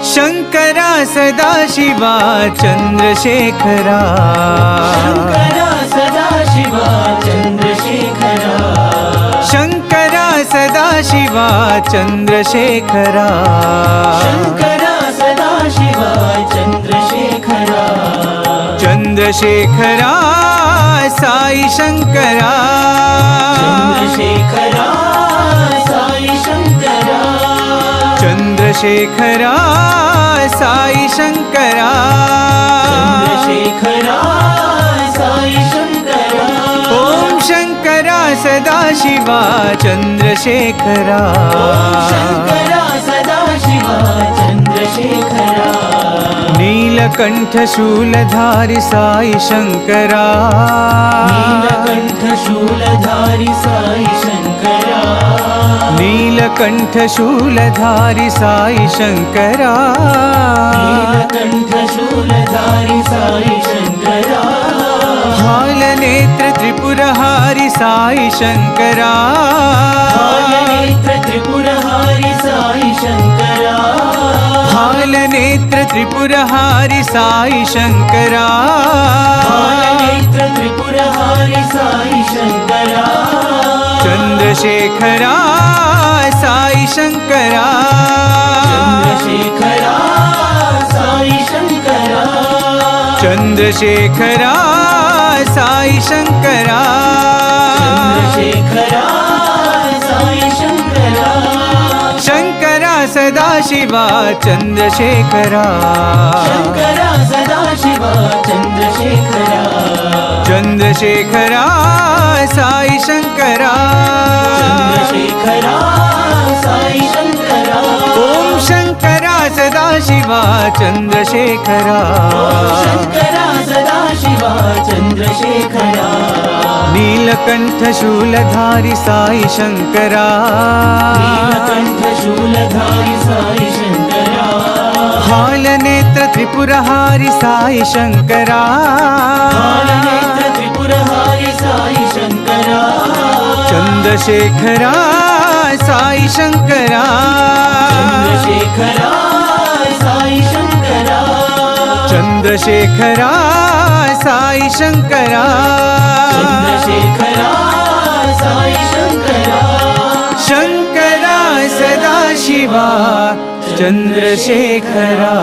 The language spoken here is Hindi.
शंकरा सदाशिवा चंद्रशेखरा, शंकरा सदाशिवा चंद्रशेखरा, शंकरा सदाशिवा चंद्रशेखरा, शंकरा सदाशिवा चंद्रशेखरा, चंद्रशेखरा साई शंकरा, चंद्रशेखरा साई शंकरा, चंद्रशेखरा साई शंकरा, चंद्रशेखरा साई शंकरा, ओम शंकरा सदाशिवा चंद्रशेखरा, शंकरा सदाशिवा चंद्रशेखरा, नीलकंठ शूलधारी साई शंकरा, नीलकंठ शूलधारी साई शंकरा, नीलकंठ शूलधारी साई शंकरा, नीलकंठ शूलधारी साई शंकरा, हालनेत्र त्रिपुरहारी साई शंकरा, हालनेत्र त्रिपुरहारी साई शंकरा, हालनेत्र त्रिपुरहारी साई शंकरा, हालनेत्र त्रिपुरहारी साई शंकरा, चंद्रशेखरा साई शंकरा, चंद्रशेखरा साई शंकरा, चंद्रशेखरा साई शंकरा, चंद्रशेखरा साई शंकरा, शंकरा सदाशिवा चंद्रशेखरा, शंकरा सदाशिवा चंद्रशेखरा, चंद्रशेखरा साई शंकरा, चंद्रशेखरा साई शंकरा, ओम शंकरा सदाशिवा चंद्रशेखरा, शंकरा सदाशिवा चंद्रशेखरा, नीलकंठ शूलधारी साई शंकरा, नीलकंठ शूलधारी साई शंकरा, हालनेत्र त्रिपुरहारी साई शंकरा, हालनेत्र त्रिपुरहारी साई शंकरा, चंद्रशेखरा साई शंकरा, चंद्रशेखरा साई शंकरा, चंद्रशेखरा साई शंकरा, चंद्रशेखरा साई शंकरा, शंकरा सदाशिवा चंद्रशेखरा।